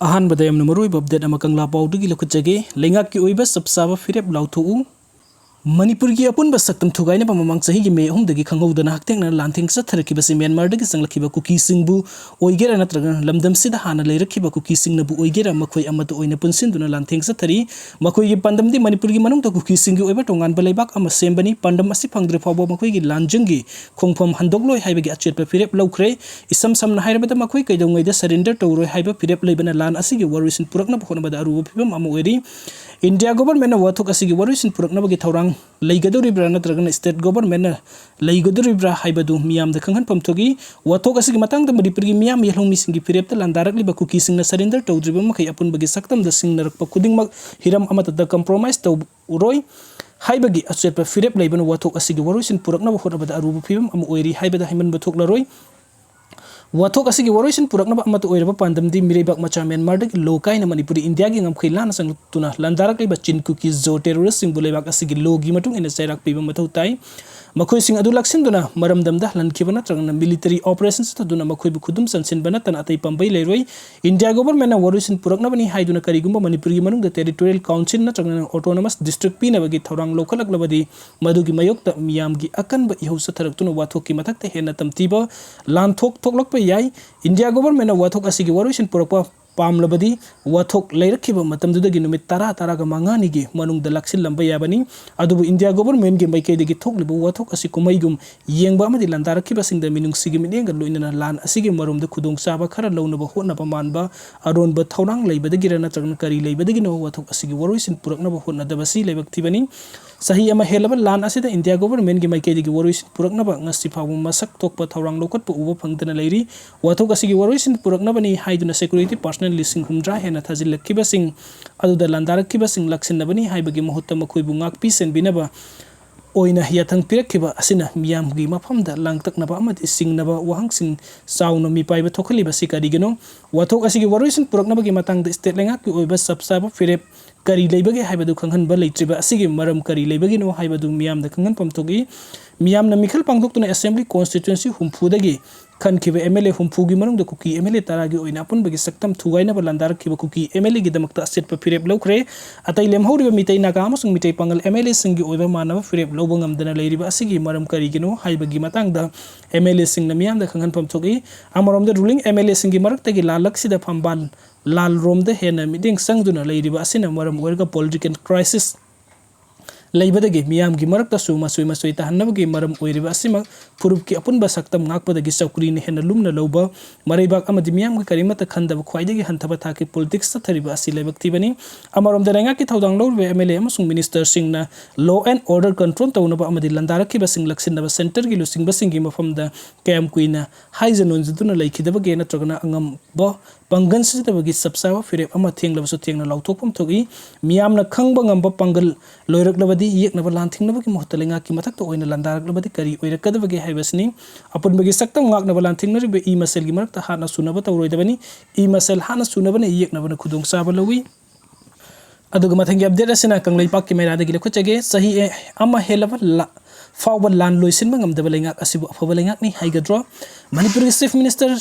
अहानबदा यामना मरुइब update अमा कंगला पाउदगी लखुचगे लेंगाकी ओइबा सबसाबा फिरेप लाउथोउ मणिपुर की अपुनबा सक्तम थुगाइना ममंग चही की मे अहुमदगी खंगौदना हक्तेंगना लांथेंग चथरखिबसि म्यांमारदगी चंगलखिबा कुकीसिंगबु ओइगेरा नत्रगा लमदमसिदा हाना लेरखिबा कुकीसिंगनबु ओइगेरा मखोइ अमत ओइना पुनसिनदुना लांथेंग चथरी मखोइगी पंदमदि मणिपुर की मनंगदा कुकीसिंगगी ओइबा टोंगानबा लेबाक अमा सेमबनी पंदम असि फंगद्रे फावबा मखोइगी लांजंगी खोंगफम हंदोगलोय हाइबगी अचेतपा फिरेप लौख्रे इसम समना हाइरबदा मखोइ कैदौंगैदा सरेंडर तौरोय हाइबा फिरेप लेबना लान असिगी वरुसिन पुरकना होनबदा अरुबा फिबम अमा ओइरी इंडिया गवर्नमेंट वाथोक असिगी वरुसिन पुरकनाबगी थौरांग लेगदोरिब्रा नत्रगना स्टेट गवर्नमेंट लेगदोरिब्रा हाइबदु मियामदा खंगहनफम थोगी वाथोक असिगी मतंगदा मणिपुरगी मियाम यलहोंगमिसिंगी फिरेपता लांदारकलिबा कुकीसिंगना सरेंडर तौद्रिबा मखै अपुनबगी सक्तमदा सिंगनरकपा खुदिंगमक हिरम अमतदा कंप्रोमाइज तौरोय हाइबगी अचेतपा फिरेप लेबना वाथोक असिगी वरुसिन पुरकनाबा होनबदा अरुबा फिबम अमा ओइरी हाइबदा हाइमनबा थोकलरोय वाथोक असिगी वरुसिन पुरकनाबा अमत ओइरबा पांदमदि मिरेबाक मचा म्यांमारदगी लोकाइना मणिपुरी इंडियागी ngमखै लाना संगतुना लांदारकलिबा चिनकुकी जो टेररिस्ट सिंग बुलेबाक असिगी लोगी मटुंग इन चैराक पिबा मथौ ताइ मखोइ सिंग अदु लक्सिनदुना मरमदमदा लनखिबा नत्रगना मिलिटरी ऑपरेशंस तदुना मखोइबु खुदुम संसिनबा नतन अतै पंबै लेरोइ इंडिया गवर्नमेंट वरुसिन पुरकनाबनी हाइदुना करिगुम्बा मणिपुरी मनुंगदा टेरिटोरियल काउंसिल नत्रगना ऑटोनोमस डिस्ट्रिक्ट पिनबगी थौरांग लोखलकलबदी मदुगी मयोक्ता मियामगी अकनबा इहौसा थरक्तुना वाथोककी मथक्ता हेना तमतीबा लानथोक थोकलकपा याई इंडिया गवर्नमेंट वाथोक असिगी वरुसिन पुरकपा पामलबदी वाथोक लेरखिबा मतमदुदगी नुमित 10 मंगानिगी मनुंगदा लक्सिललंबा याबनी अदुबु इंडिया गवर्नमेंट गी मैकेदगी थोकलिबु वाथोक असि कुमैगुम येंगबा अमदि लांदारखिबा सिंगदा मिनुंगसिगी मिनेंगा लोइनना लान असिगी मरुमदा खुदोंगचाबा खरा लौनबा होनबा मानबा अरोनबा थौरांग लेबदगी रना त्रगन करी लेबदगी नो वाथोक असिगी वरुसिन पुरकनबा होनदबसि लेबक्तिबनी सही अमा हेलबा लान असिदा इंडिया गवर्नमेंट गी मैकेदगी वरुसिन पुरकनबा ngasi फावु मसक तोकपा थौरांग लोकतपा उबा फंगदना लेरी वाथोक असिगी वरुसिन पुरकनबनी हाइदुना सिक्युरिटी पर्सनल लिसिंग हुमद्रा हेना थाजिलखिबसिंग अदुदा लांदारखिबसिंग लक्सिनबनी हाइबगी महत्ता मखोइबु ngakpi senbinaba ओइना याथंग पिरखिबा असिना मियामगी मफमदा लांगतकनबा अमदि सिंगनबा वहांगसिंग साउनो मिपाइबा थोखलिबा सिकारिगनो वाथोक असिगी वरुसिन पुरकनबगी मतंगदा स्टेट लेंगाकि ओइबा सबसाबा फिरेप करी लेबगे हाइबदु खंगहनबा लेत्रिबा असिगी मरम करी लेबगिनो हाइबदु मियामदा खंगहनफम थोगी मियामना मिखल पांगदोक्तुना असेंबली कॉन्स्टिट्यूएंसी हुमफुदगी खनखिबा एमएलए हुमफुगी मनुंगदा कुकी एमएलए तारागी ओइना अपुनबगी सक्तम थुगाइनबा लांदारखिबा कुकी एमएलए गी दमकता असेटपा फिरेप लौख्रे अतै लेमहौरिबा मितै नागा अमसुंग मितै पांगल एमएलए सिंगी ओइबा मानबा फिरेप लौबा ngamdana लेरिबा असिगी मरम करिगिनो हाइबगी मतंगदा एमएलए सिंगना मियामदा खंगहनफम थोगी अमरोमदा रूलिंग एमएलए सिंगी मरक्तगी लालक्सिदा फंबाल लाल रोमदा हेना मिदिंग संगदुना लेरिबा असिना मरम ओइरगा पॉलिटिकल क्राइसिस लेबदगी मियामगी मरक्तसु मसुइ मसुइ तहन्नबगी मरम ओइरिबा असिमक फुरुपकी अपुनबा सक्तम ngakpadagi चौकरीनि हेना लुमना लौबा मरैबाक अमदि मियामगी करिमता खंदबा ख्वाइदगी हंथबा थाकी पॉलिटिक्स थरिबा असि लेबक्तिबनी अमरोमदा रेंगाकी थौदांग लौरबे एमएलए अमसुंग मिनिस्टर सिंगना लॉ एंड ऑर्डर कंट्रोल तौनबा अमदि लंदारखिबा सिंग लक्सिनबा सेंटर गी लुसिंगबा सिंगी मफमदा कैम कुइना हाइजनोनजुदुना लैखिदबगे नत्रगना अंगम पंगन सिदबगी सबसाबा फिरेप अमा थेंगलबसु थेंगना लौथोकपम थोगी मियामना खंगबा ngamba पंगल लोइरकलबदी येकनबा लांथिंगनबगी महत्ता लेंगाकी मथक्ता ओइना लंदारकलबदी करी ओइरकदबगे हाइबसनी अपुनबगी सक्तम ngakनबा लांथिंगनरिबे ई मसेलगी मरक्ता हाना सुनबा तौरोइदबनी ई मसेल हाना सुनबने येकनबना खुदोंचाबा लौई अदुगा मथंगी अपडेट असिना कंगलैपाककी मैरादगी लखुचगे सही अमा हेलबा फावबा लान लोइसिनबा ngamदबा लेंगाक असिबु अफबा लेंगाकनी हाइगद्रो मणिपुरगी चीफ मिनिस्टर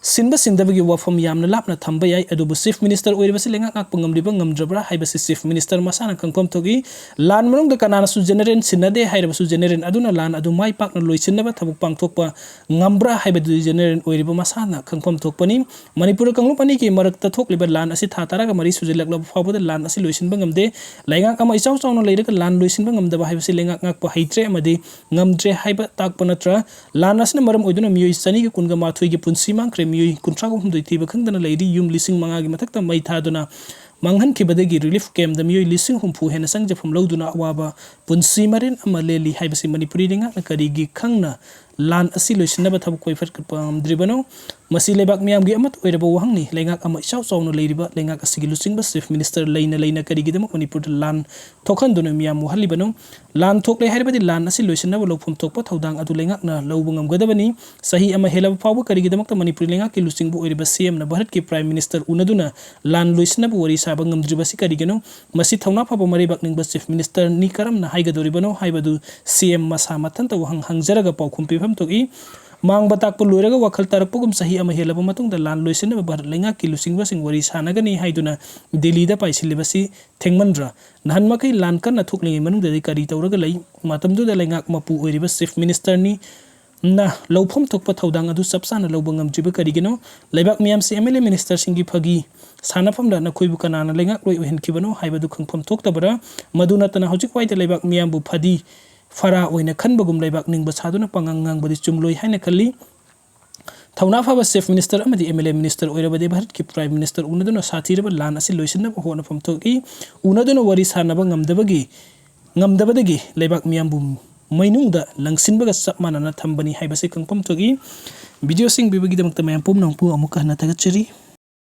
सिनबा सिंदबगी वाफम यामना लापना थंबा याई अदुबु चीफ मिनिस्टर ओइरबसि लेंगाक ngakpa ngamliba ngamdrabra हाइबसि चीफ मिनिस्टर मसाना कंफर्म थोगी लान मनुंगदा कनानासु जनरल सिनदे हाइरबसु जनरल अदुना लान अदु माइ पाकना लोइसिनबा थबुक पांगथोकपा ngambra हाइबदु जनरल ओइरिबा मसाना कंफर्म थोकपनी मणिपुर कंगलुपनी की मरक्ता थोकलिबा लान असि थातारागा मरि सुजिलकलब फावबदा लान असि लोइसिनबा ngamde लेंगाक अमा इचाउ चाउना लेरका लान लोइसिनबा ngamदबा हाइबसि लेंगाक ngakpa हाइत्रे अमदि ngamdre हाइबा ताकपा नत्रा लान असि मरम ओइदुना मियोइ सनी की कुनगा माथुइ की पुनसि मांगख्रे मियोइ कुंट्रागो हुमदुइ थीबा खंगदना लेरी युम लिसिंग मंगागी मथक्ता मै थादुना मांगहनखिबदगी रिलीफ कैम्प मियोइ लिसिंग हुमफु हेना संगजफम लौदुना अवाबा पुनसि मरिन अमा लेली हाइबसि मणिपुरी रेंगा करिगी खंगना लान असि लोइसिनबा थबु कोइफट पामद्रिबनो मसि लेबाक मियामगी अमत ओइरबा वहांगनि लेंगाक अमा इचाउ चाउना लेरिबा लेंगाक असिगी लुसिंगबा चीफ मिनिस्टर लेना करिगिदमक मणिपुर लान थोखनदुना मियाम वहलिबनो लान थोकले हाइरबदि लान असि लोइसिनबा लौफम थोकपा थौदांग अदु लेंगाकना लौबा ngamगदबनी सही अमा हेलबा फावबा करिगिदमक मणिपुर लेंगाकी लुसिंगबु ओइरबा सीएम ना भारत की प्राइम मिनिस्टर उनदुना लान लोइसिनबा वरि साबा ngamद्रिबसि करिगनो मसि थौना फाबा मरैबाक निंगबा चीफ मिनिस्टर नि करमना हाइगदोरिबनो हाइबदु सीएम मसा मथनता वहां हंगजरगा पाउखुम पिफम थोगी ꯃꯥꯡꯕ ꯇꯥꯛꯄ ꯂꯣꯏꯔꯒ ꯋꯥꯈꯜ ꯇꯥꯔꯛꯄꯒꯨꯝ ꯆꯍꯤ ꯑꯃ ꯍꯦꯜꯂꯕ ꯃꯇꯨꯡꯗ ꯂꯥꯟ ꯂꯣꯏꯁꯤꯟꯅꯕ ꯚꯥꯔꯠ ꯂꯩꯉꯥꯛꯀꯤ ꯂꯨꯆꯤꯡꯕꯁꯤꯡ ꯋꯥꯔꯤ ꯁꯥꯟꯅꯒꯅꯤ ꯍꯥꯏꯗꯨꯅ ꯗꯤꯜꯂꯤꯗ ꯄꯥꯏꯁꯤꯜꯂꯤꯕꯁꯤ ꯊꯦꯡꯃꯟꯗ꯭ꯔꯥ? ꯅꯍꯥꯟꯃꯈꯩ ꯂꯥꯟ ꯀꯟꯅ ꯊꯣꯛꯂꯤꯉꯩ ꯃꯅꯨꯡꯗꯗꯤ ꯀꯔꯤ ꯇꯧꯔꯒ ꯂꯩ? ꯃꯇꯝꯗꯨꯗ ꯂꯩꯉꯥꯛ ꯃꯄꯨ ꯑꯣꯏꯔꯤꯕ ꯆꯤꯐ ꯃꯤꯅꯤꯁꯇꯔꯅꯤ na ꯂꯧꯐꯝ ꯊꯣꯛꯄ ꯊꯧꯗꯥꯡ ꯑꯗꯨ ꯆꯞ ꯆꯥꯅ ꯂꯧꯕ ꯉꯝꯗ꯭ꯔꯤꯕ ꯀꯔꯤꯒꯤꯅꯣ? ꯂꯩꯕꯥꯛ ꯃꯤꯌꯥꯝꯁꯤ MLA ꯃꯤꯅꯤꯁꯇꯔꯁꯤꯡꯒꯤ ꯐꯥꯒꯤ ꯁꯥꯟꯅꯐꯝꯗ ꯅꯈꯣꯏꯕꯨ ꯀꯅꯥꯅ ꯂꯩꯉꯥꯛꯂꯣꯏ ꯑꯣꯏꯍꯟꯈꯤꯕꯅꯣ ꯍꯥꯏꯕꯗꯨ ꯈꯪꯐꯝ ꯊꯣꯛꯇꯕꯔꯥ? ꯃꯗꯨ ꯅꯠꯇꯅ ꯍꯧꯖꯤꯛ ꯋꯥꯏꯗ ꯂꯩꯕꯥꯛ ꯃꯤꯌꯥꯝꯕꯨ ꯐꯗꯤ ꯐꯔꯥ ꯑꯣꯏꯅ ꯈꯟꯕꯒꯨꯝ ꯂꯩꯕꯥꯛ ꯅꯤꯡꯕ ꯁꯥꯗꯨꯅ ꯄꯥꯉꯥꯡ ꯉꯥꯡꯕꯗꯤ ꯆꯨꯝꯂꯣꯏ ꯍꯥꯏꯅ ꯈꯜꯂꯤ꯫ ꯊꯧꯅꯥ ꯐꯕ ꯆꯤꯐ ꯃꯤꯅꯤꯁꯇꯔ ꯑꯃꯗꯤ MLA ꯃꯤꯅꯤꯁꯇꯔ ꯑꯣꯏꯔꯕꯗꯤ ꯚꯥꯔꯠꯀꯤ ꯄ꯭ꯔꯥꯏꯝ ꯃꯤꯅꯤꯁꯇꯔ ꯎꯅꯗꯨꯅ ꯁꯥꯊꯤꯔꯕ ꯂꯥꯟ ꯑꯁꯤ ꯂꯣꯏꯁꯤꯟꯅꯕ ꯍꯣꯠꯅꯐꯝ ꯊꯣꯛꯏ꯫ ꯎꯅꯗꯨꯅ ꯋꯥꯔꯤ ꯁꯥꯟꯅꯕ ꯉꯝꯗꯕꯗꯒꯤ ꯂꯩꯕꯥꯛ ꯃꯤꯌꯥꯝꯕꯨ ꯃꯩꯅꯨꯡꯗ ꯂꯪꯁꯤꯟꯕꯒ ꯆꯞ ꯃꯥꯟꯅꯅ ꯊꯝꯕꯅꯤ ꯍꯥꯏꯕꯁꯤ ꯈꯪꯐꯝ ꯊꯣꯛꯏ꯫ ꯚꯤꯗꯤꯑꯣꯁꯤꯡ ꯄꯤꯕꯒꯤꯗꯃꯛꯇ ꯃꯌꯥꯝ ꯄꯨꯝꯅꯃꯛꯄꯨ ꯑꯃꯨꯛꯀ ꯍꯟꯅ ꯊꯥꯒꯠꯆꯔꯤ꯫